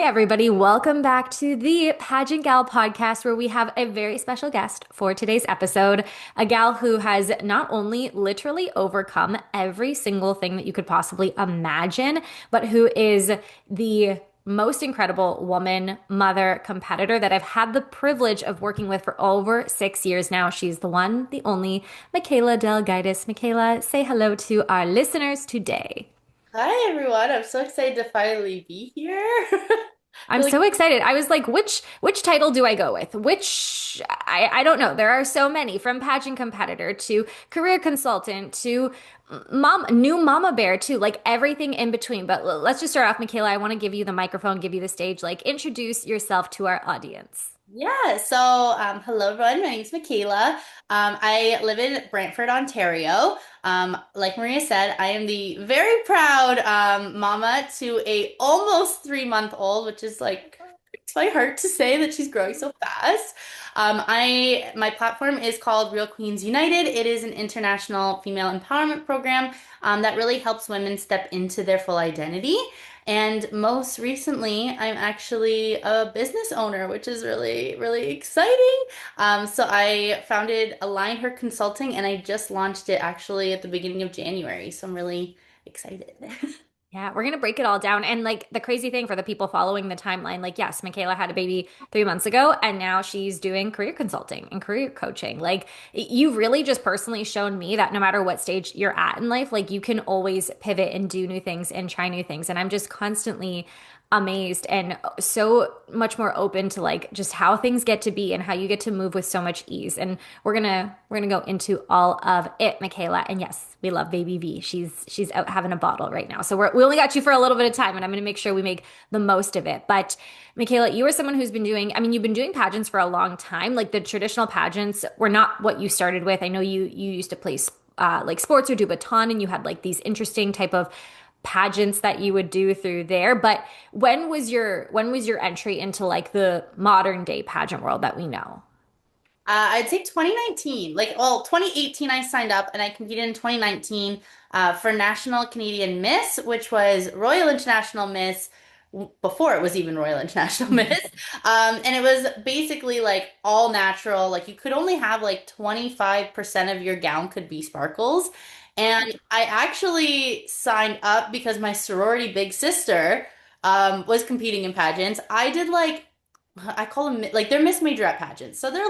Hey everybody, welcome back to the Pageant Gal podcast where we have a very special guest for today's episode. A gal who has not only literally overcome every single thing that you could possibly imagine, but who is the most incredible woman, mother, competitor that I've had the privilege of working with for over 6 years now. She's the one, the only Michayla Del Guidice. Michayla, say hello to our listeners today. Hi everyone, I'm so excited to finally be here. I'm Feel so like excited. I was like, which title do I go with? I don't know. There are so many, from pageant competitor to career consultant to new mama bear too, like everything in between. But let's just start off, Michayla. I want to give you the microphone, give you the stage. Like, introduce yourself to our audience. hello everyone, my name's Michaela. I live in Brantford, Ontario. Like Maria said, I am the very proud mama to a almost 3 month old, which is like it's my heart to say that she's growing so fast. My platform is called Real Queens United. It is an international female empowerment program that really helps women step into their full identity. And most recently, I'm actually a business owner, which is really, really exciting. So I founded Align Her Consulting, and I just launched it actually at the beginning of January. So I'm really excited. Yeah, we're gonna break it all down. And like the crazy thing for the people following the timeline, like, yes, Michayla had a baby 3 months ago, and now she's doing career consulting and career coaching. Like, you've really just personally shown me that no matter what stage you're at in life, like you can always pivot and do new things and try new things. And I'm just constantly amazed and so much more open to like just how things get to be and how you get to move with so much ease. And we're gonna go into all of it, Michayla. And yes, we love baby V. She's out having a bottle right now. So we only got you for a little bit of time, and I'm gonna make sure we make the most of it. But Michayla, you are someone who's been doing, I mean, you've been doing pageants for a long time. Like the traditional pageants were not what you started with. I know you used to play like sports or do baton, and you had like these interesting type of pageants that you would do through there. But when was your entry into like the modern day pageant world that we know? I'd say 2019. 2018 I signed up and I competed in 2019 for National Canadian Miss, which was Royal International Miss before it was even Royal International Miss. And it was basically like all natural. Like you could only have like 25% of your gown could be sparkles. And I actually signed up because my sorority big sister was competing in pageants. I did like I call them like they're Miss Majorette pageants. So they're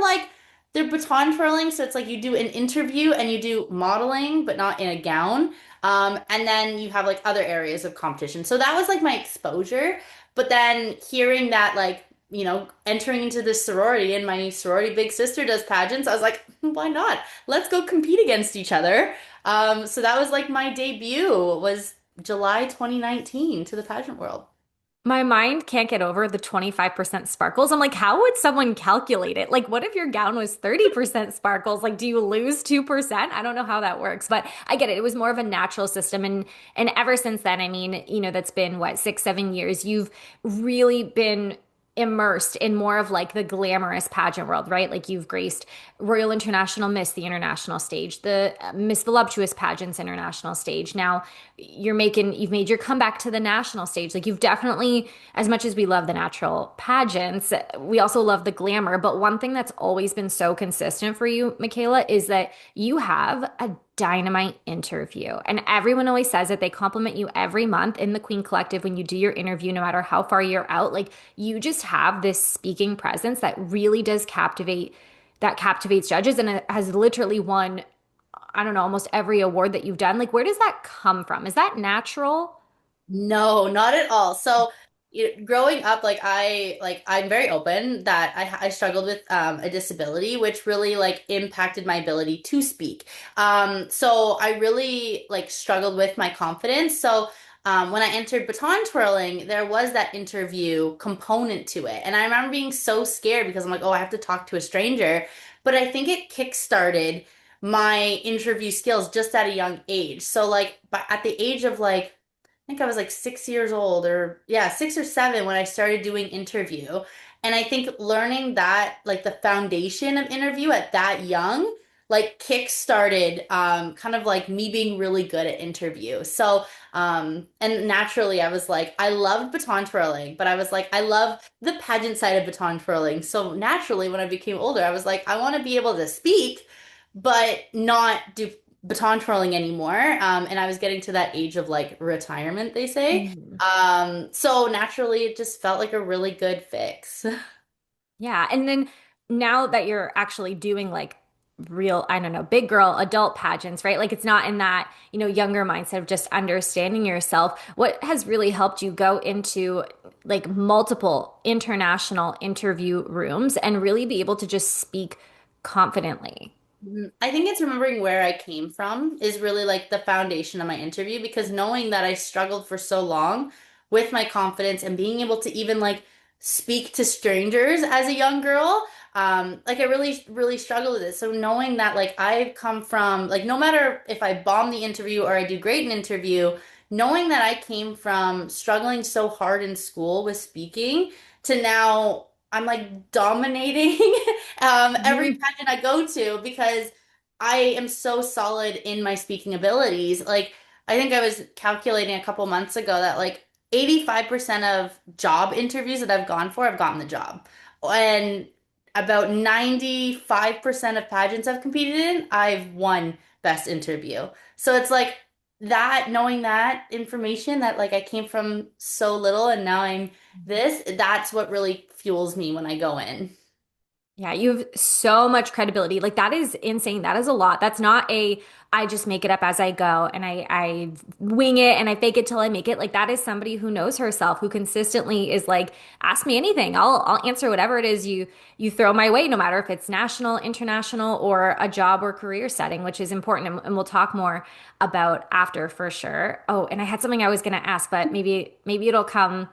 baton twirling, so it's like you do an interview and you do modeling, but not in a gown. And then you have like other areas of competition. So that was like my exposure. But then hearing that entering into this sorority and my sorority big sister does pageants, I was like, why not? Let's go compete against each other. So that was like my debut was July 2019 to the pageant world. My mind can't get over the 25% sparkles. I'm like, how would someone calculate it? Like, what if your gown was 30% sparkles? Like, do you lose 2%? I don't know how that works, but I get it. It was more of a natural system. And ever since then, I mean, that's been what, 6, 7 years, you've really been immersed in more of like the glamorous pageant world, right? Like you've graced Royal International Miss, the international stage, the Miss Voluptuous pageants international stage. Now you've made your comeback to the national stage. Like you've definitely, as much as we love the natural pageants, we also love the glamour. But one thing that's always been so consistent for you, Michayla, is that you have a dynamite interview. And everyone always says it. They compliment you every month in the Queen Collective when you do your interview, no matter how far you're out. Like you just have this speaking presence that really does that captivates judges and it has literally won, I don't know, almost every award that you've done. Like, where does that come from? Is that natural? No, not at all. So, growing up, I'm very open that I struggled with a disability, which really like impacted my ability to speak. So I really like struggled with my confidence. So, when I entered baton twirling, there was that interview component to it, and I remember being so scared because I'm like, oh, I have to talk to a stranger. But I think it kickstarted my interview skills just at a young age. So, like, but at the age of like think I was like 6 years old or yeah, 6 or 7 when I started doing interview. And I think learning that, like the foundation of interview at that young, like kick-started kind of like me being really good at interview. So and naturally I was like I loved baton twirling, but I was like I love the pageant side of baton twirling. So naturally when I became older, I was like I want to be able to speak but not do baton twirling anymore. And I was getting to that age of like retirement, they say. Mhm. So naturally it just felt like a really good fix. Yeah. And then now that you're actually doing like real, I don't know, big girl adult pageants, right? Like it's not in that, younger mindset of just understanding yourself. What has really helped you go into like multiple international interview rooms and really be able to just speak confidently? I think it's remembering where I came from is really like the foundation of my interview because knowing that I struggled for so long with my confidence and being able to even like speak to strangers as a young girl, like I really, really struggled with it. So knowing that like I've come from like no matter if I bomb the interview or I do great in interview, knowing that I came from struggling so hard in school with speaking to now I'm like dominating every Mhm. pageant I go to because I am so solid in my speaking abilities. Like, I think I was calculating a couple months ago that like 85% of job interviews that I've gone for, I've gotten the job. And about 95% of pageants I've competed in, I've won best interview. So it's like that, knowing that information that like I came from so little and now I'm this, that's what really fuels me when I go in. Yeah, you have so much credibility. Like that is insane. That is a lot. That's not a I just make it up as I go and I wing it and I fake it till I make it. Like that is somebody who knows herself, who consistently is like, ask me anything. I'll answer whatever it is you throw my way, no matter if it's national, international, or a job or career setting, which is important. And we'll talk more about after for sure. Oh, and I had something I was gonna ask, but maybe it'll come.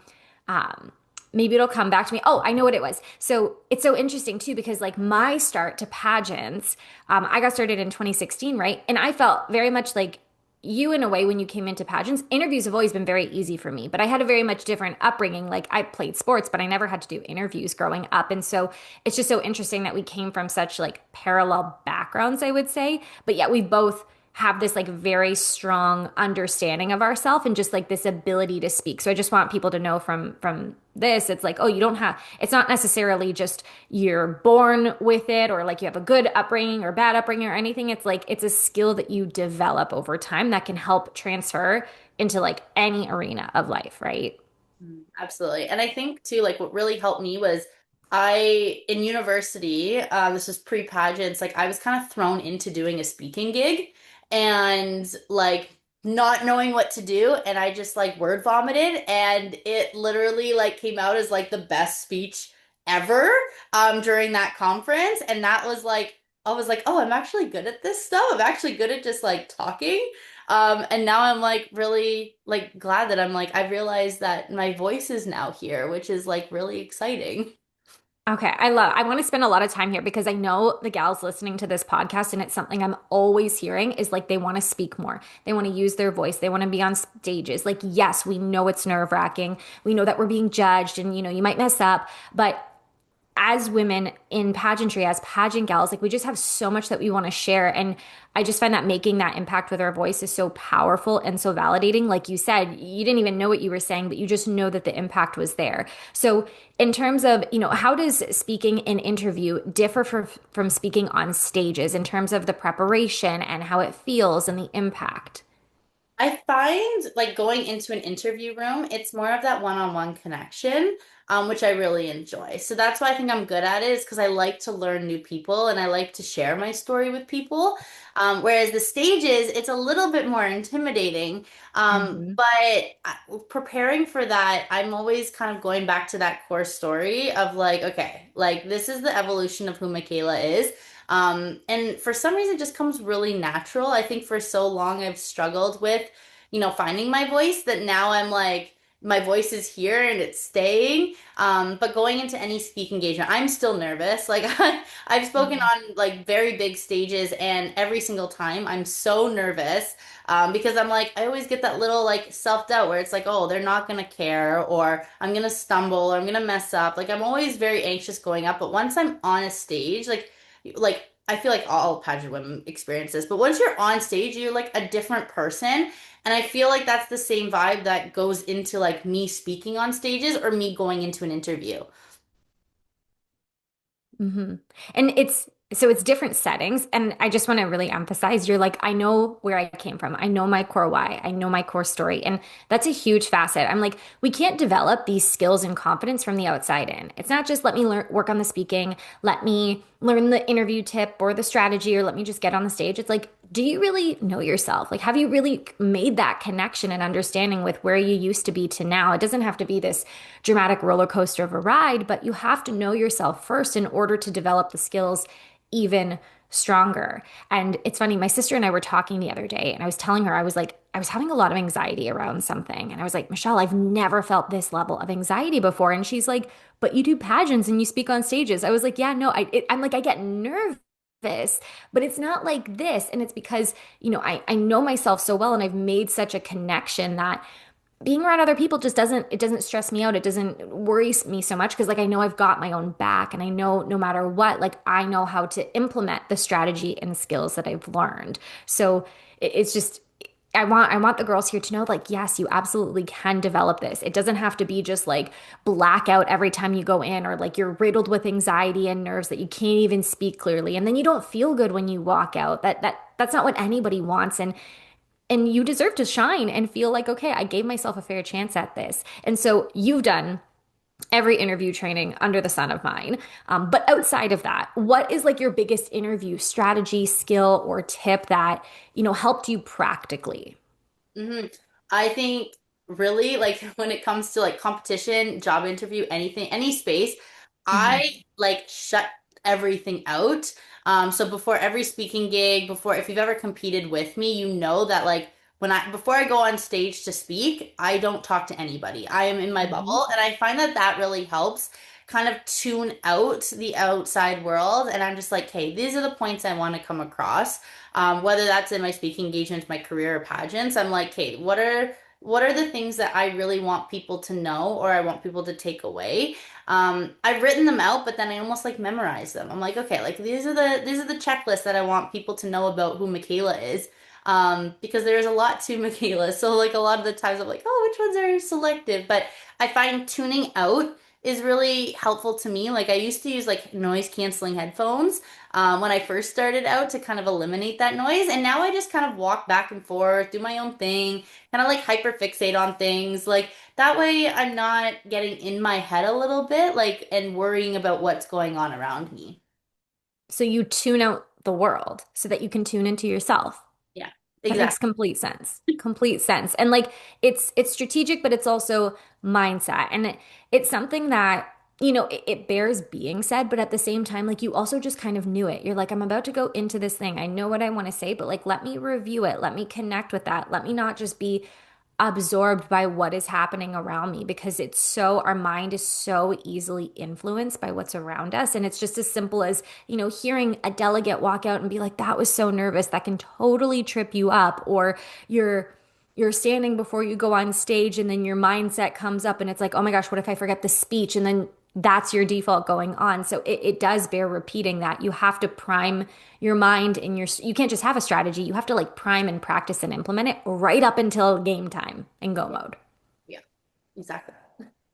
Um, Maybe it'll come back to me. Oh, I know what it was. So it's so interesting too, because like my start to pageants, I got started in 2016, right? And I felt very much like you in a way when you came into pageants. Interviews have always been very easy for me, but I had a very much different upbringing. Like I played sports, but I never had to do interviews growing up. And so it's just so interesting that we came from such like parallel backgrounds, I would say. But yet we both have this like very strong understanding of ourselves and just like this ability to speak. So I just want people to know from this, it's like, oh, you don't have, it's not necessarily just you're born with it or like you have a good upbringing or bad upbringing or anything. It's like it's a skill that you develop over time that can help transfer into like any arena of life, right? Absolutely. And I think too, like what really helped me was in university, this was pre-pageants, like I was kind of thrown into doing a speaking gig and like not knowing what to do. And I just like word vomited and it literally like came out as like the best speech ever during that conference. And that was like, I was like, oh, I'm actually good at this stuff. I'm actually good at just like talking. And now I'm like really like glad that I'm like I realized that my voice is now here, which is like really exciting. Okay, I want to spend a lot of time here because I know the gals listening to this podcast, and it's something I'm always hearing is like they want to speak more. They want to use their voice. They want to be on stages. Like, yes, we know it's nerve-wracking. We know that we're being judged and you might mess up, but as women in pageantry, as pageant gals, like we just have so much that we want to share. And I just find that making that impact with our voice is so powerful and so validating. Like you said, you didn't even know what you were saying, but you just know that the impact was there. So, in terms of, how does speaking in interview differ from speaking on stages in terms of the preparation and how it feels and the impact? I find like going into an interview room, it's more of that one-on-one connection, which I really enjoy. So that's why I think I'm good at it, is because I like to learn new people and I like to share my story with people. Whereas the stages, it's a little bit more intimidating. Mhm. Preparing for that, I'm always kind of going back to that core story of like, okay, like this is the evolution of who Michayla is. And for some reason, it just comes really natural. I think for so long I've struggled with, finding my voice that now I'm like, my voice is here and it's staying. But going into any speak engagement, I'm still nervous. Like I've spoken Mhm. on like very big stages, and every single time I'm so nervous because I'm like, I always get that little like self-doubt where it's like, oh, they're not gonna care, or I'm gonna stumble, or I'm gonna mess up. Like I'm always very anxious going up, but once I'm on a stage, like I feel like all pageant women experience this, but once you're on stage, you're like a different person. And I feel like that's the same vibe that goes into like me speaking on stages or me going into an interview. hmm And it's different settings. And I just want to really emphasize you're like, I know where I came from. I know my core why. I know my core story. And that's a huge facet. I'm like, we can't develop these skills and confidence from the outside in. It's not just let me learn, work on the speaking, let me learn the interview tip or the strategy, or let me just get on the stage. It's like, do you really know yourself? Like, have you really made that connection and understanding with where you used to be to now? It doesn't have to be this dramatic roller coaster of a ride, but you have to know yourself first in order to develop the skills even stronger. And it's funny, my sister and I were talking the other day, and I was telling her, I was like, I was having a lot of anxiety around something. And I was like, Michelle, I've never felt this level of anxiety before. And she's like, but you do pageants and you speak on stages. I was like, yeah, no, I'm like, I get nervous. But it's not like this. And it's because, I know myself so well and I've made such a connection that being around other people just doesn't stress me out. It doesn't worry me so much because like I know I've got my own back and I know no matter what, like I know how to implement the strategy and skills that I've learned. So it's just I want the girls here to know like yes, you absolutely can develop this. It doesn't have to be just like blackout every time you go in or like you're riddled with anxiety and nerves that you can't even speak clearly and then you don't feel good when you walk out. That's not what anybody wants and you deserve to shine and feel like, okay, I gave myself a fair chance at this. And so you've done every interview training under the sun of mine. But outside of that, what is like your biggest interview strategy, skill, or tip that, helped you practically? hmm I think really like when it comes to like competition, job interview, anything, any space, Mhm. I like shut everything out. So before every speaking gig, before if you've ever competed with me, you know that like before I go on stage to speak, I don't talk to anybody. I am in my Mhm. bubble, and I find that that really helps kind of tune out the outside world. And I'm just like, hey, these are the points I want to come across. Whether that's in my speaking engagements, my career or pageants, I'm like, hey, what are the things that I really want people to know or I want people to take away? I've written them out, but then I almost like memorize them. I'm like, okay, like these are the checklists that I want people to know about who Michayla is. Because there's a lot to Michayla. So like a lot of the times I'm like, oh, which ones are selective? But I find tuning out is really helpful to me. Like I used to use like noise canceling headphones when I first started out to kind of eliminate that noise. And now I just kind of walk back and forth, do my own thing, kind of like hyper fixate on things. Like that way I'm not getting in my head a little bit, like, and worrying about what's going on around me. So you tune out the world so that you can tune into yourself. Yeah, That makes exactly. complete sense. Complete sense. And like it's strategic, but it's also mindset. And it's something that, it bears being said, but at the same time, like you also just kind of knew it. You're like, I'm about to go into this thing. I know what I want to say, but like let me review it. Let me connect with that. Let me not just be absorbed by what is happening around me because our mind is so easily influenced by what's around us. And it's just as simple as, hearing a delegate walk out and be like, that was so nervous, that can totally trip you up. Or you're standing before you go on stage and then your mindset comes up and it's like, oh my gosh, what if I forget the speech? And then that's your default going on. So it does bear repeating that you have to prime your mind and you can't just have a strategy. You have to like prime and practice and implement it right up until game time and go Yeah, mode. yeah, exactly.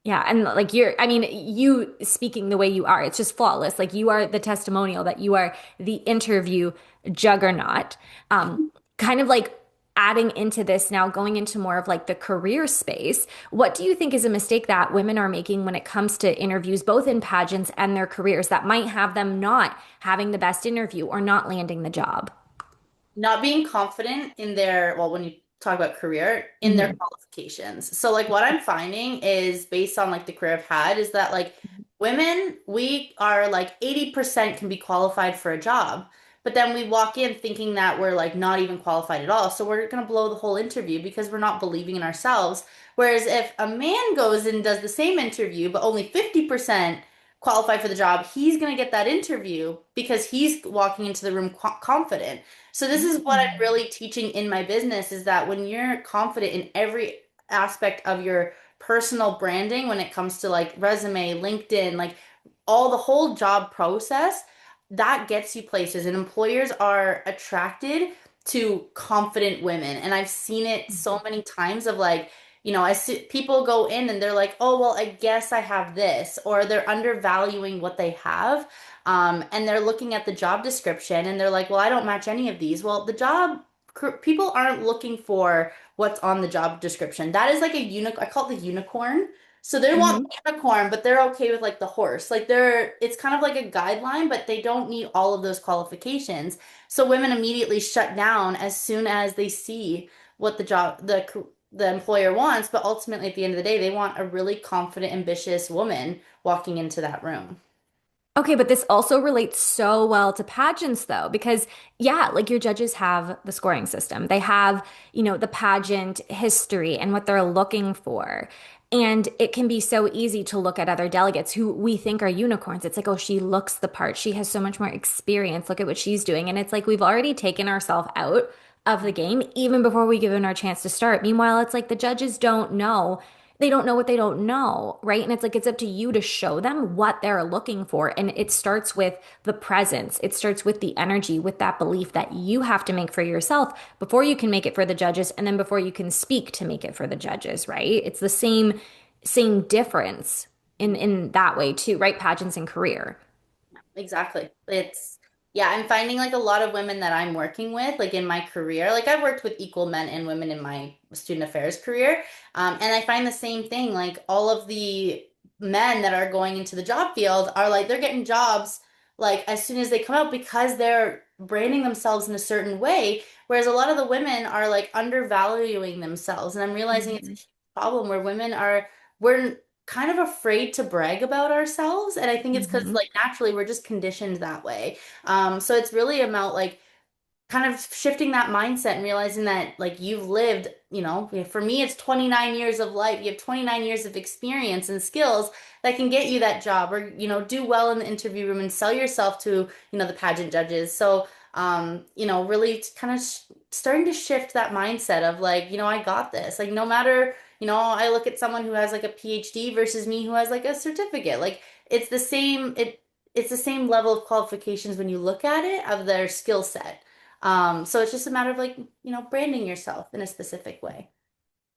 Yeah, and like I mean, you speaking the way you are, it's just flawless. Like you are the testimonial that you are the interview juggernaut. Kind of like adding into this now, going into more of like the career space. What do you think is a mistake that women are making when it comes to interviews, both in pageants and their careers, that might have them not having the best interview or not landing the job? Not being confident in their, well, when you talk about career, in their hmm qualifications. So like what I'm finding is based on like the career I've had is that like women, we are like 80% can be qualified for a job. But then we walk in thinking that we're like not even qualified at all. So we're gonna blow the whole interview because we're not believing in ourselves. Whereas if a man goes and does the same interview, but only 50% qualified for the job, he's gonna get that interview because he's walking into the room confident. So this is what I'm really teaching in my business is that when you're confident in every aspect of your personal branding, when it comes to like resume, LinkedIn, like all the whole job process, that gets you places, and employers are attracted to confident women. And I've seen it so many times of like, I see people go in and they're like, oh, well, I guess I have this, or they're undervaluing what they have. And they're looking at the job description and they're like, well, I don't match any of these. Well, people aren't looking for what's on the job description. That is like I call it the unicorn. So they want Hmm. the unicorn, but they're okay with like the horse. Like it's kind of like a guideline, but they don't need all of those qualifications. So women immediately shut down as soon as they see what the employer wants, but ultimately at the end of the day, they want a really confident, ambitious woman walking into that room. Okay, but this also relates so well to pageants though, because yeah, like your judges have the scoring system. They have, the pageant history and what they're looking for. And it can be so easy to look at other delegates who we think are unicorns. It's like, oh, she looks the part. She has so much more experience. Look at what she's doing. And it's like we've already taken ourselves out of the game even before we give them our chance to start. Meanwhile, it's like the judges don't know. They don't know what they don't know, right? And it's like it's up to you to show them what they're looking for. And it starts with the presence. It starts with the energy, with that belief that you have to make for yourself before you can make it for the judges, and then before you can speak to make it for the judges, right? It's the same difference in that way too, right? Pageants and career. Exactly. Yeah, I'm finding like a lot of women that I'm working with, like in my career, like I've worked with equal men and women in my student affairs career. And I find the same thing, like all of the men that are going into the job field are like, they're getting jobs like as soon as they come out because they're branding themselves in a certain way. Whereas a lot of the women are like undervaluing themselves. And I'm realizing it's a Mhm. huge problem where we're kind of afraid to brag about ourselves. And I think it's because Mhm. like naturally we're just conditioned that way. So it's really about like kind of shifting that mindset and realizing that like you've lived, for me it's 29 years of life. You have 29 years of experience and skills that can get you that job or, do well in the interview room and sell yourself to, the pageant judges. So, really kind of starting to shift that mindset of like, I got this. Like no matter, I look at someone who has like a PhD versus me who has like a certificate. Like it's the same, it's the same level of qualifications when you look at it of their skill set. So it's just a matter of like, branding yourself in a specific way.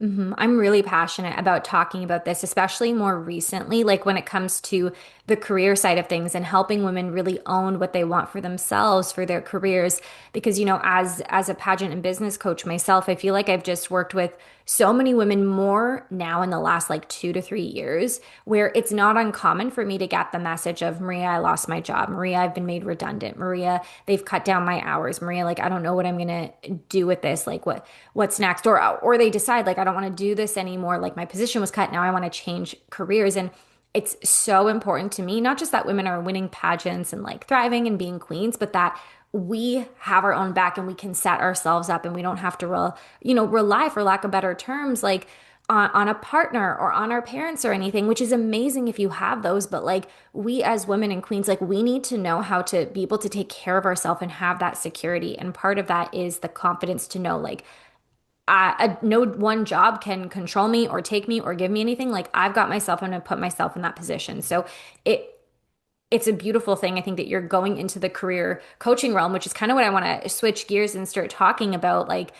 I'm really passionate about talking about this, especially more recently, like when it comes to the career side of things and helping women really own what they want for themselves, for their careers. Because, as a pageant and business coach myself, I feel like I've just worked with so many women more now in the last like 2 to 3 years, where it's not uncommon for me to get the message of Maria, I lost my job. Maria, I've been made redundant. Maria, they've cut down my hours. Maria, like I don't know what I'm gonna do with this. Like what's next, or they decide like I don't want to do this anymore, like my position was cut, now I want to change careers. And it's so important to me, not just that women are winning pageants and like thriving and being queens, but that we have our own back and we can set ourselves up and we don't have to rely, for lack of better terms, like on a partner or on our parents or anything, which is amazing if you have those. But like we as women and queens, like we need to know how to be able to take care of ourselves and have that security. And part of that is the confidence to know like no one job can control me or take me or give me anything. Like I've got myself and I put myself in that position. So it it's a beautiful thing. I think that you're going into the career coaching realm, which is kind of what I want to switch gears and start talking about. Like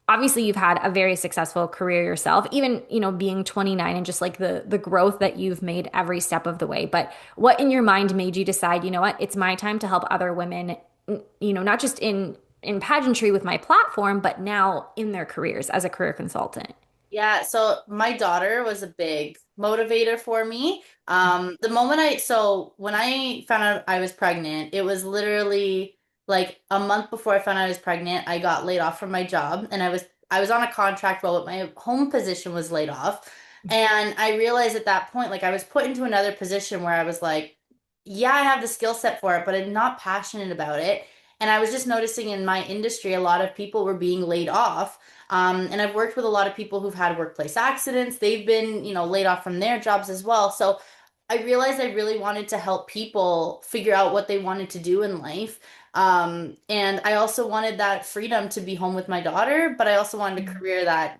obviously you've had a very successful career yourself, even, being 29 and just like the growth that you've made every step of the way. But what in your mind made you decide, you know what, it's my time to help other women, not just in pageantry with my platform, but now in their careers as a career consultant. Yeah, so my daughter was a big motivator for me. So when I found out I was pregnant, it was literally like a month before I found out I was pregnant, I got laid off from my job and I was on a contract role, but my home position was laid off. And I realized at that point, like I was put into another position where I was like, yeah, I have the skill set for it, but I'm not passionate about it. And I was just noticing in my industry, a lot of people were being laid off. And I've worked with a lot of people who've had workplace accidents. They've been, laid off from their jobs as well. So I realized I really wanted to help people figure out what they wanted to do in life. And I also wanted that freedom to be home with my daughter, but I also wanted a career that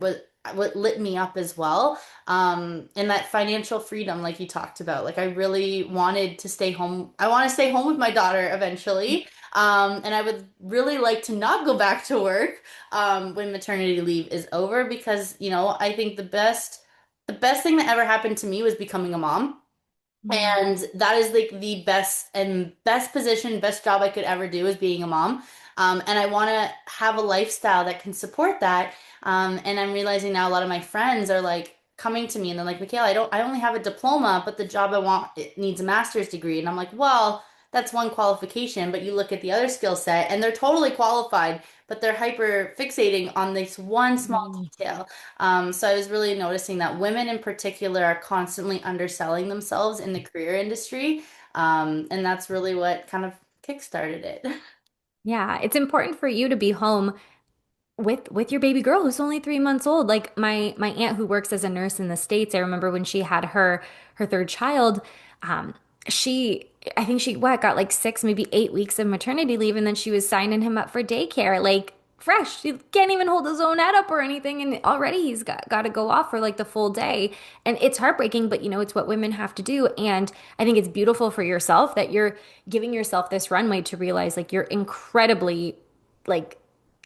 what lit me up as well. And that financial freedom, like you talked about, like I really wanted to stay home. I want to stay home with my daughter eventually. And I would really like to not go back to work when maternity leave is over because, I think the best thing that ever happened to me was becoming a mom. Mhm. And that is like the best position, best job I could ever do is being a mom. And I want to have a lifestyle that can support that. And I'm realizing now a lot of my friends are like coming to me and they're like, Michaela, I only have a diploma, but the job I want, it needs a master's degree. And I'm like, well, that's one qualification, but you look at the other skill set and they're totally qualified, but they're hyper fixating on this one small Mhm. detail. So I was really noticing that women in particular are constantly underselling themselves in the career industry. And that's really what kind of kickstarted it. Yeah, it's important for you to be home with your baby girl who's only 3 months old. Like my aunt who works as a nurse in the States, I remember when she had her third child, um, she I think she got like 6, maybe 8 weeks of maternity leave, and then she was signing him up for daycare, like fresh. He can't even hold his own head up or anything, and already he's got to go off for like the full day. And it's heartbreaking, but it's what women have to do. And I think it's beautiful for yourself that you're giving yourself this runway to realize like you're incredibly like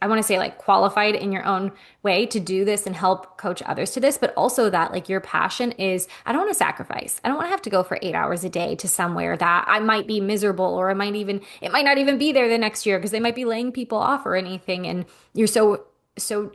I want to say like qualified in your own way to do this and help coach others to this, but also that like your passion is I don't want to sacrifice. I don't want to have to go for 8 hours a day to somewhere that I might be miserable or it might not even be there the next year because they might be laying people off or anything. And you're so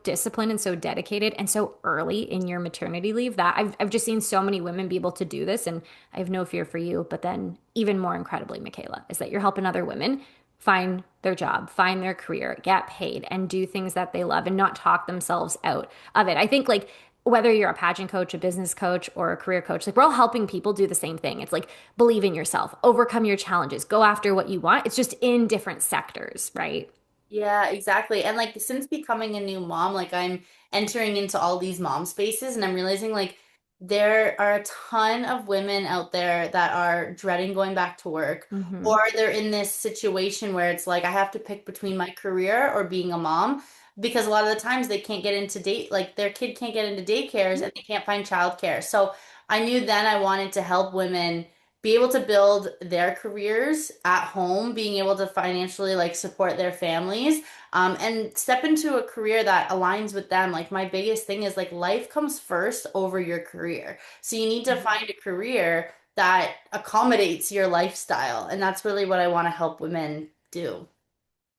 disciplined and so dedicated and so early in your maternity leave that I've just seen so many women be able to do this. And I have no fear for you. But then even more incredibly, Michayla, is that you're helping other women find their job, find their career, get paid, and do things that they love and not talk themselves out of it. I think like whether you're a pageant coach, a business coach, or a career coach, like we're all helping people do the same thing. It's like believe in yourself, overcome your challenges, go after what you want. It's just in different sectors, right? Yeah, exactly. And like since becoming a new mom, like I'm entering into all these mom spaces and I'm realizing like there are a ton of women out there that are dreading going back to work or Hmm. they're in this situation where it's like I have to pick between my career or being a mom because a lot of the times they can't get into like their kid can't get into daycares and they can't find childcare. So I knew then I wanted to help women be able to build their careers at home, being able to financially like support their families, and step into a career that aligns with them. Like my biggest thing is like life comes first over your career. So you need to find a career that accommodates your lifestyle. And that's really what I want to help women do.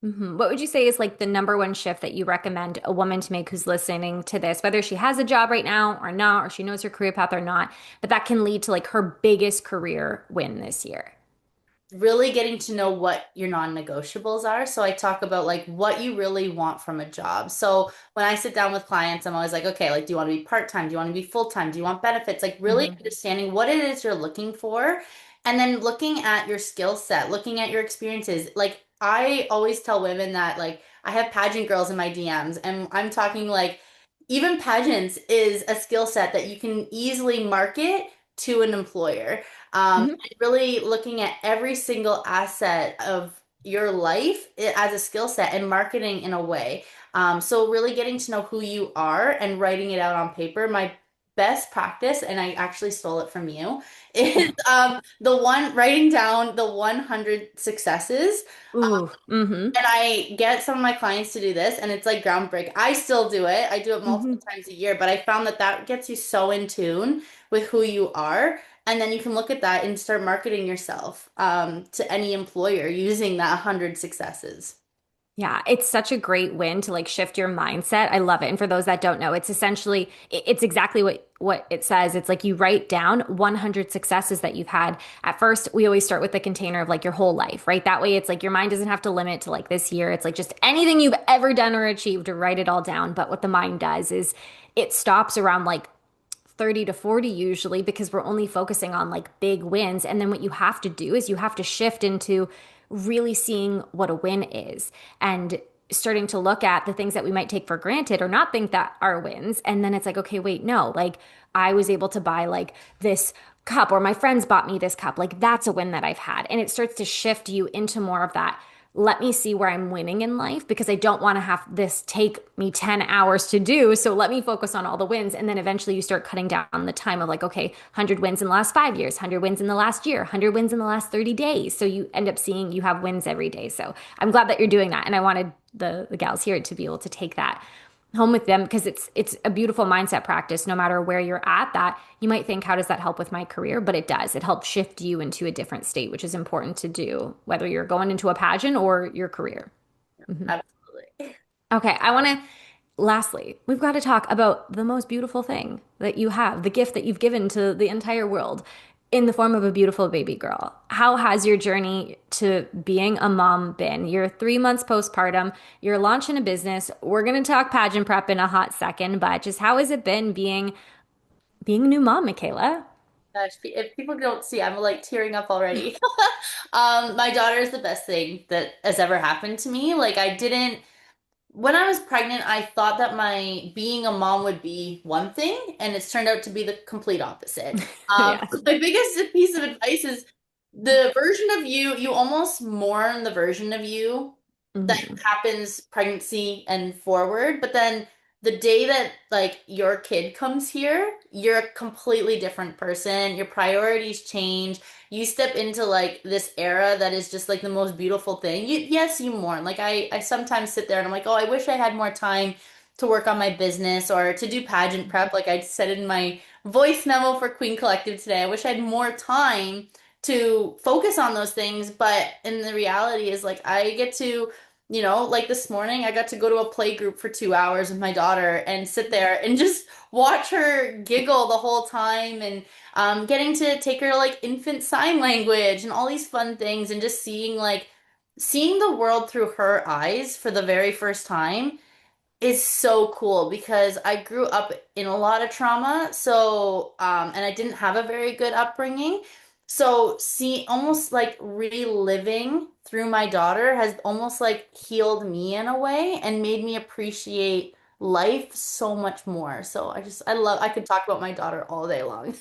Hmm. What would you say is like the number one shift that you recommend a woman to make who's listening to this, whether she has a job right now or not, or she knows her career path or not, but that can lead to like her biggest career win this year? Really getting to know what your non-negotiables are. So I talk about like what you really want from a job. So when I sit down with clients, I'm always like, okay, like, do you want to be part-time? Do you want to be full-time? Do you want benefits? Like really Hmm. understanding what it is you're looking for. And then looking at your skill set, looking at your experiences. Like I always tell women that like I have pageant girls in my DMs and I'm talking like even pageants is a skill set that you can easily market to an employer. Hmm. Really looking at every single asset of your life as a skill set and marketing in a way. So really getting to know who you are and writing it out on paper. My best practice, and I actually stole it from you, is the one writing down the 100 successes. Ooh. Hmm. And I get some of my clients to do this, and it's like groundbreaking. I still do it. I do it multiple Hmm. times a year, but I found that that gets you so in tune with who you are. And then you can look at that and start marketing yourself to any employer using that 100 successes. Yeah, it's such a great win to like shift your mindset. I love it. And for those that don't know, it's essentially it's exactly what it says. It's like you write down 100 successes that you've had. At first, we always start with the container of like your whole life, right? That way it's like your mind doesn't have to limit to like this year. It's like just anything you've ever done or achieved to write it all down. But what the mind does is it stops around like 30 to 40 usually because we're only focusing on like big wins. And then what you have to do is you have to shift into really seeing what a win is and starting to look at the things that we might take for granted or not think that are wins. And then it's like, okay, wait, no, like I was able to buy like this cup or my friends bought me this cup. Like that's a win that I've had. And it starts to shift you into more of that let me see where I'm winning in life because I don't want to have this take me 10 hours to do. So let me focus on all the wins. And then eventually you start cutting down the time of like, okay, 100 wins in the last 5 years, 100 wins in the last year, 100 wins in the last 30 days. So you end up seeing you have wins every day. So I'm glad that you're doing that. And I wanted the gals here to be able to take that home with them because it's a beautiful mindset practice no matter where you're at. That you might think, how does that help with my career? But it does. It helps shift you into a different state, which is important to do whether you're going into a pageant or your career. Mhm. Absolutely. Okay, I want to lastly, we've got to talk about the most beautiful thing that you have, the gift that you've given to the entire world in the form of a beautiful baby girl. How has your journey to being a mom been? You're 3 months postpartum, you're launching a business. We're going to talk pageant prep in a hot second, but just how has it been being a new mom, Michayla? Gosh, if people don't see, I'm like tearing up already. My daughter is the best thing that has ever happened to me. Like I didn't when I was pregnant, I thought that my being a mom would be one thing, and it's turned out to be the complete opposite. Yeah. My biggest piece of advice is the version of you, you almost mourn the version of you that Hmm. happens pregnancy and forward, but then the day that like your kid comes here, you're a completely different person. Your priorities change. You step into like this era that is just like the most beautiful thing. Yes, you mourn. Like I sometimes sit there and I'm like, oh, I wish I had more time to work on my business or to do pageant prep. Like I said in my voice memo for Queen Collective today, I wish I had more time to focus on those things. But in the reality is like I get to, like this morning, I got to go to a play group for 2 hours with my daughter and sit there and just watch her giggle the whole time and getting to take her to like infant sign language and all these fun things and just seeing the world through her eyes for the very first time is so cool because I grew up in a lot of trauma. So, and I didn't have a very good upbringing. So, see, almost like reliving through my daughter has almost like healed me in a way and made me appreciate life so much more. So, I could talk about my daughter all day long.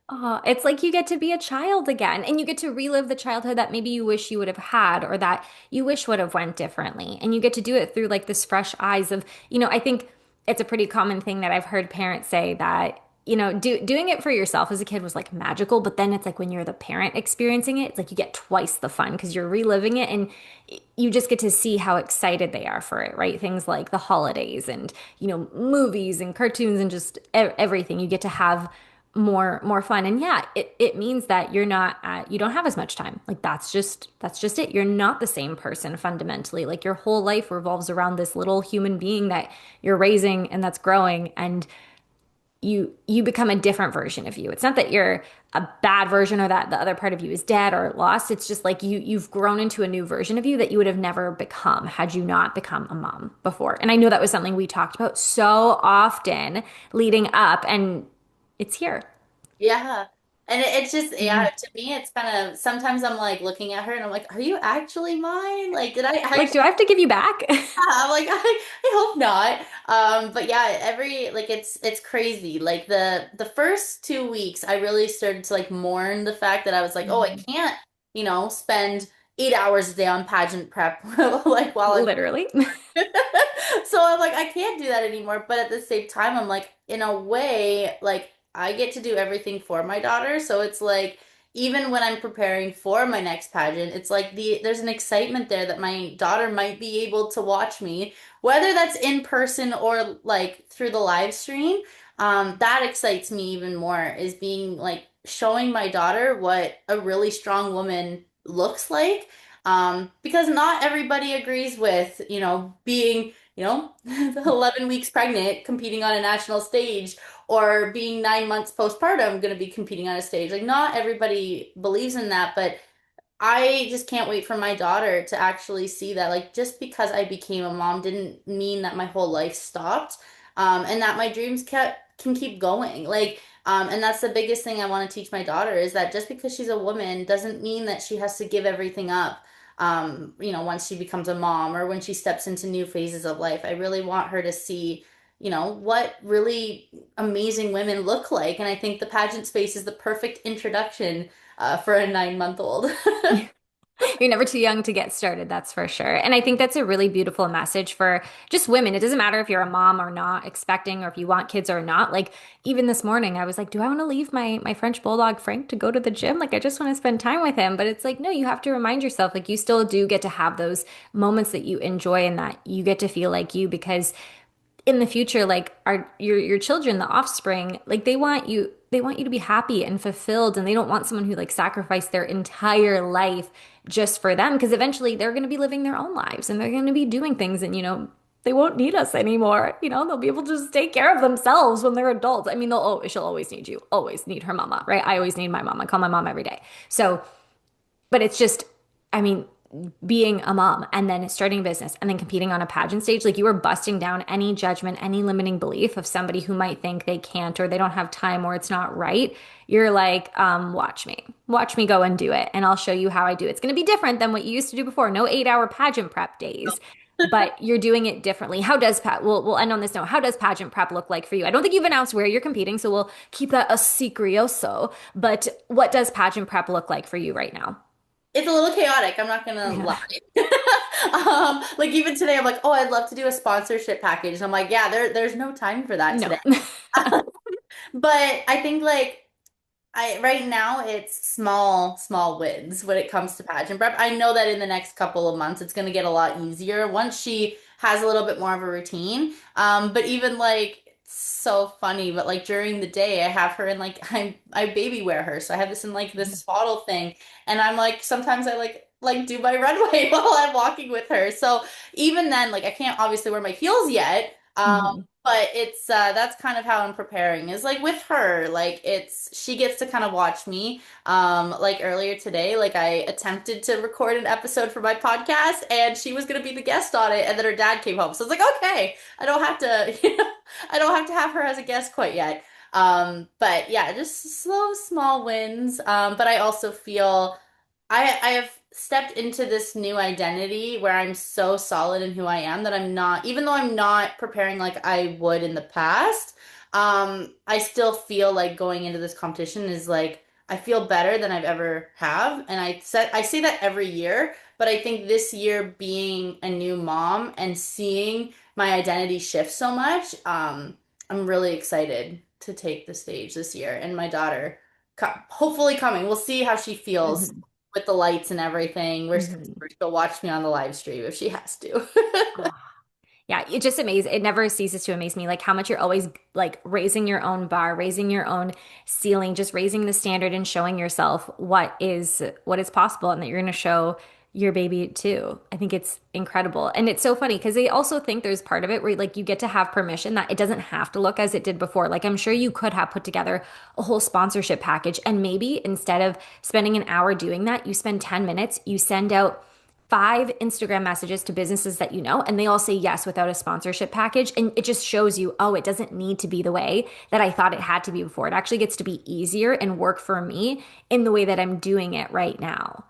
Oh, it's like you get to be a child again and you get to relive the childhood that maybe you wish you would have had or that you wish would have went differently. And you get to do it through like this fresh eyes of, I think it's a pretty common thing that I've heard parents say that, doing it for yourself as a kid was like magical, but then it's like when you're the parent experiencing it, it's like you get twice the fun because you're reliving it and you just get to see how excited they are for it, right? Things like the holidays and, movies and cartoons and just everything. You get to have more fun. And yeah, it means that you don't have as much time. Like that's just it. You're not the same person fundamentally. Like your whole life revolves around this little human being that you're raising and that's growing and you become a different version of you. It's not that you're a bad version or that the other part of you is dead or lost. It's just like you've grown into a new version of you that you would have never become had you not become a mom before. And I know that was something we talked about so often leading up and it's here. Yeah. And it's just, Mhm. yeah, to me, it's kind of sometimes I'm like looking at her and I'm like, are you actually mine? Like, did I Like, do actually? I have to give you back? I'm like, I hope not. But yeah, like it's crazy. Like the first 2 weeks, I really started to like mourn the fact that I was like, oh, I Mhm. can't, spend 8 hours a day on pageant prep, like while I'm Literally. so I'm like, I can't do that anymore. But at the same time, I'm like, in a way, like I get to do everything for my daughter. So it's like, even when I'm preparing for my next pageant, it's like there's an excitement there that my daughter might be able to watch me, whether that's in person or like through the live stream. That excites me even more is being like showing my daughter what a really strong woman looks like. Because not everybody agrees with, being 11 weeks pregnant, competing on a national stage, or being 9 months postpartum, going to be competing on a stage. Like, not everybody believes in that, but I just can't wait for my daughter to actually see that. Like, just because I became a mom didn't mean that my whole life stopped, and that my dreams can keep going. Like, and that's the biggest thing I want to teach my daughter is that just because she's a woman doesn't mean that she has to give everything up. Once she becomes a mom or when she steps into new phases of life, I really want her to see, what really amazing women look like. And I think the pageant space is the perfect introduction for a 9-month old. You're never too young to get started, that's for sure. And I think that's a really beautiful message for just women. It doesn't matter if you're a mom or not expecting or if you want kids or not. Like even this morning I was like, do I want to leave my French bulldog Frank to go to the gym? Like I just want to spend time with him. But it's like, no, you have to remind yourself like you still do get to have those moments that you enjoy and that you get to feel like you because in the future, like your children, the offspring, like they want you to be happy and fulfilled, and they don't want someone who like sacrificed their entire life just for them, because eventually they're going to be living their own lives and they're going to be doing things, and they won't need us anymore. They'll be able to just take care of themselves when they're adults. I mean, she'll always need you, always need her mama, right? I always need my mom. I call my mom every day. So, but it's just, I mean, being a mom and then starting a business and then competing on a pageant stage, like you were busting down any judgment, any limiting belief of somebody who might think they can't or they don't have time or it's not right. You're like, watch me go and do it. And I'll show you how I do it. It's going to be different than what you used to do before. No 8-hour pageant prep days, but you're doing it differently. We'll end on this note. How does pageant prep look like for you? I don't think you've announced where you're competing, so we'll keep that a secreto. But what does pageant prep look like for you right now? It's a little chaotic, I'm not gonna Yeah. lie. Like even today, I'm like, oh, I'd love to do a sponsorship package. And I'm like, yeah, there's no time for that No. today. But I think like I right now it's small wins when it comes to pageant prep. I know that in the next couple of months it's gonna get a lot easier once she has a little bit more of a routine. But even like it's so funny, but like during the day I have her in like I baby wear her. So I have this in like this swaddle thing. And I'm like sometimes I like do my runway while I'm walking with her. So even then, like I can't obviously wear my heels yet. Mhm. But it's that's kind of how I'm preparing is like with her, like it's she gets to kind of watch me. Like earlier today, like I attempted to record an episode for my podcast and she was gonna be the guest on it, and then her dad came home. So I was like, okay, I don't have to, I don't have to have her as a guest quite yet. But yeah, just slow, small wins. But I also feel I have stepped into this new identity where I'm so solid in who I am that I'm not, even though I'm not preparing like I would in the past, I still feel like going into this competition is like I feel better than I've ever have. And I say that every year, but I think this year being a new mom and seeing my identity shift so much, I'm really excited to take the stage this year. And my daughter hopefully coming. We'll see how she feels Mhm. with the lights and everything. Mhm. She'll watch me on the live stream if she has to. Yeah, it just amazes. It never ceases to amaze me, like how much you're always like raising your own bar, raising your own ceiling, just raising the standard and showing yourself what is possible, and that you're going to show your baby too. I think it's incredible, and it's so funny because they also think there's part of it where like you get to have permission that it doesn't have to look as it did before. Like I'm sure you could have put together a whole sponsorship package, and maybe instead of spending an hour doing that, you spend 10 minutes, you send out 5 Instagram messages to businesses that you know, and they all say yes without a sponsorship package. And it just shows you, oh, it doesn't need to be the way that I thought it had to be before. It actually gets to be easier and work for me in the way that I'm doing it right now.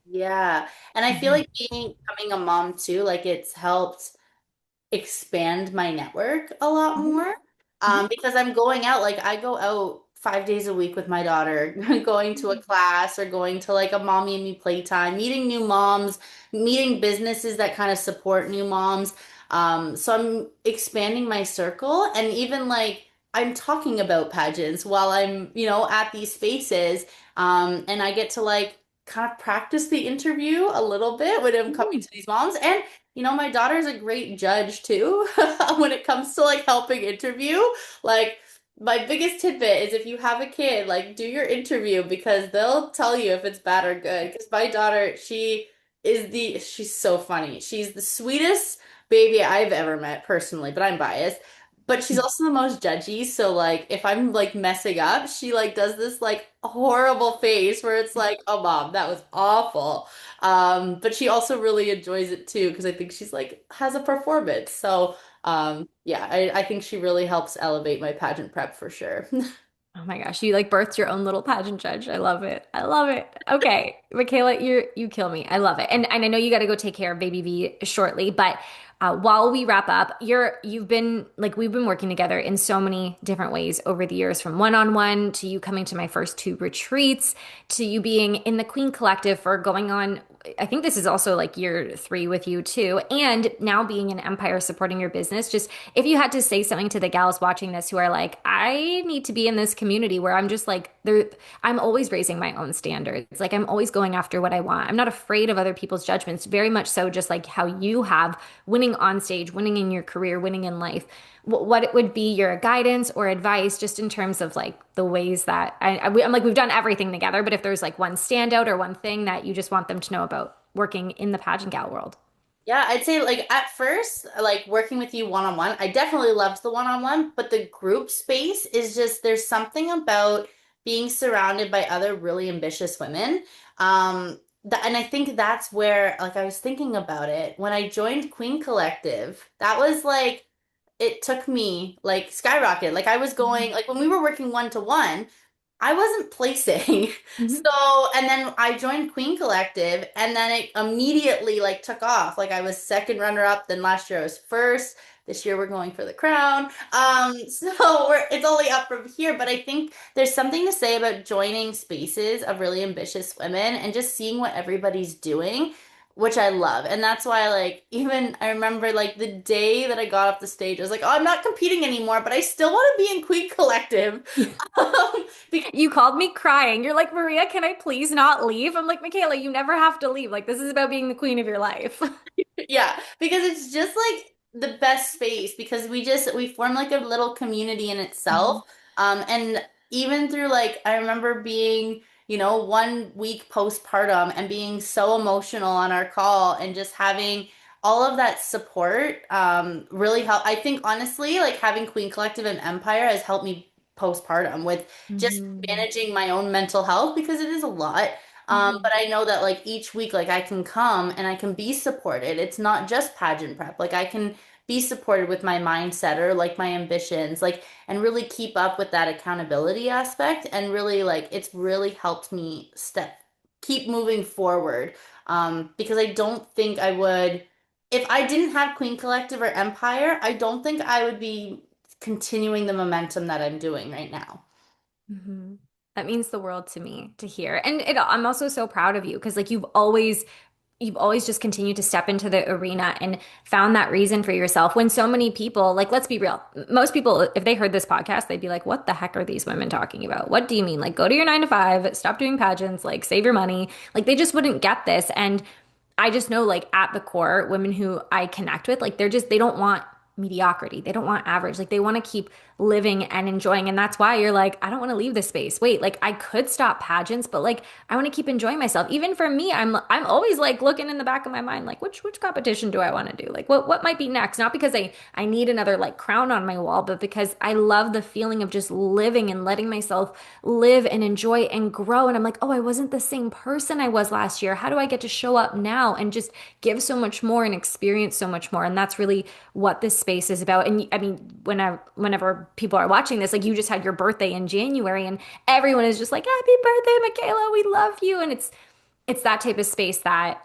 Yeah. And I feel Mhm. like becoming a mom too, like it's helped expand my network a lot Mhm. more. Mhm. Because I'm going out, like I go out 5 days a week with my daughter, going to a class or going to like a mommy and me playtime, meeting new moms, meeting businesses that kind of support new moms. So I'm expanding my circle and even like I'm talking about pageants while I'm, at these spaces. And I get to like kind of practice the interview a little bit when I'm coming Mhm. to these moms. And my daughter's a great judge too when it comes to like helping interview. Like my biggest tidbit is if you have a kid, like do your interview because they'll tell you if it's bad or good. Because my daughter, she's so funny. She's the sweetest baby I've ever met personally, but I'm biased. But she's also the most judgy. So like if I'm like messing up, she like does this like horrible face where it's like, oh mom, that was awful. But she also really enjoys it too because I think she's like has a performance. So yeah, I think she really helps elevate my pageant prep for sure. Oh my gosh, you like birthed your own little pageant judge. I love it. I love it. Okay, Michayla, you kill me. I love it. And I know you got to go take care of baby V shortly, but While we wrap up, you've been like we've been working together in so many different ways over the years, from one-on-one to you coming to my first two retreats to you being in the Queen Collective for going on. I think this is also like year three with you too, and now being an Empire supporting your business. Just if you had to say something to the gals watching this who are like, I need to be in this community where I'm just like, I'm always raising my own standards. Like I'm always going after what I want. I'm not afraid of other people's judgments. Very much so, just like how you have winning on stage, winning in your career, winning in life. What it would be your guidance or advice, just in terms of like the ways that I'm like, we've done everything together, but if there's like one standout or one thing that you just want them to know about working in the pageant gal world. Yeah, I'd say like at first, like working with you one-on-one, I definitely loved the one-on-one, but the group space is just there's something about being surrounded by other really ambitious women. And I think that's where like I was thinking about it when I joined Queen Collective. That was like it took me like skyrocket. Like I was going like when we were working one to one, I wasn't placing. Mhm. So, and then I joined Queen Collective and then it immediately like took off. Like I was second runner up, then last year I was first. This year we're going for the crown. So it's only up from here, but I think there's something to say about joining spaces of really ambitious women and just seeing what everybody's doing, which I love. And that's why like even I remember like the day that I got off the stage, I was like, "Oh, I'm not competing anymore, but I still want to be in Queen Collective." Because You called me crying. You're like, Maria, can I please not leave? I'm like, Michayla, you never have to leave. Like, this is about being the queen of your life. yeah, because it's just like the best space because we form like a little community in Mhm. itself. And even through like I remember being, 1 week postpartum and being so emotional on our call and just having all of that support really help. I think honestly, like having Queen Collective and Empire has helped me postpartum with just Mhm. managing my own mental health because it is a lot. Mhm. But I know that like each week, like I can come and I can be supported. It's not just pageant prep. Like I can be supported with my mindset or like my ambitions, like and really keep up with that accountability aspect. And really like it's really helped me keep moving forward. Because I don't think I would, if I didn't have Queen Collective or Empire, I don't think I would be continuing the momentum that I'm doing right now. Mhm. That means the world to me to hear. And I'm also so proud of you because like you've always just continued to step into the arena and found that reason for yourself when so many people, like, let's be real, most people, if they heard this podcast, they'd be like, what the heck are these women talking about? What do you mean? Like, go to your 9 to 5, stop doing pageants, like, save your money. Like, they just wouldn't get this. And I just know, like, at the core, women who I connect with, like, they don't want mediocrity. They don't want average. Like, they want to keep living and enjoying. And that's why you're like, I don't want to leave this space. Wait, like, I could stop pageants, but like, I want to keep enjoying myself. Even for me, I'm always like looking in the back of my mind, like, which competition do I want to do? Like, what might be next? Not because I need another like crown on my wall, but because I love the feeling of just living and letting myself live and enjoy and grow. And I'm like, oh, I wasn't the same person I was last year. How do I get to show up now and just give so much more and experience so much more? And that's really what this space is about. And I mean, whenever people are watching this, like you just had your birthday in January, and everyone is just like, "Happy birthday, Michayla! We love you!" And it's that type of space that,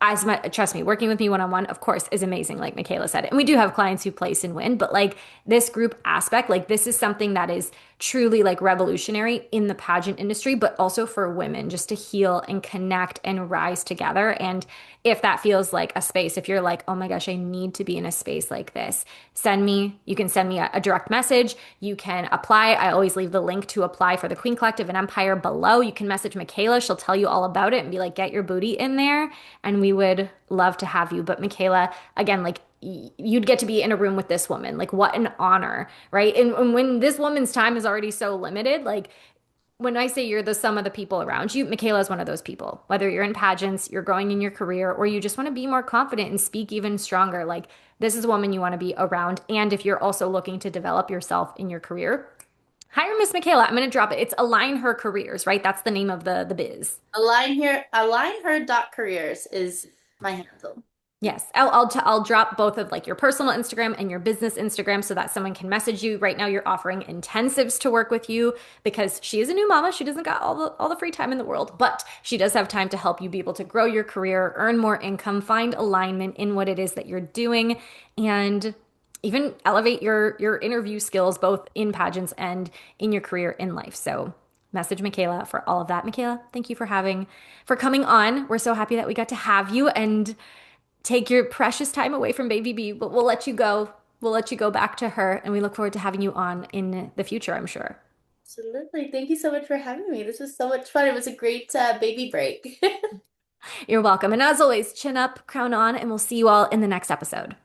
as much, trust me, working with me one on one, of course, is amazing, like Michayla said. And we do have clients who place and win, but like this group aspect, like this is something that is truly like revolutionary in the pageant industry, but also for women just to heal and connect and rise together. And if that feels like a space, if you're like, oh my gosh, I need to be in a space like this, you can send me a direct message. You can apply. I always leave the link to apply for the Queen Collective and Empire below. You can message Michayla. She'll tell you all about it and be like, get your booty in there. And we would love to have you. But Michayla, again, like you'd get to be in a room with this woman. Like what an honor, right? And when this woman's time is already so limited, like when I say you're the sum of the people around you, Michayla is one of those people. Whether you're in pageants, you're growing in your career, or you just want to be more confident and speak even stronger, like this is a woman you want to be around. And if you're also looking to develop yourself in your career, hire Miss Michayla. I'm going to drop it. It's Align Her Careers, right? That's the name of the biz. Align her dot careers is my handle. Yes, I'll drop both of like your personal Instagram and your business Instagram so that someone can message you. Right now, you're offering intensives to work with you because she is a new mama. She doesn't got all the free time in the world, but she does have time to help you be able to grow your career, earn more income, find alignment in what it is that you're doing, and even elevate your interview skills both in pageants and in your career in life. So message Michayla for all of that. Michayla, thank you for coming on. We're so happy that we got to have you and take your precious time away from baby B, but we'll let you go. We'll let you go back to her, and we look forward to having you on in the future, I'm sure. Absolutely. Thank you so much for having me. This was so much fun. It was a great baby break. You're welcome. And as always, chin up, crown on, and we'll see you all in the next episode.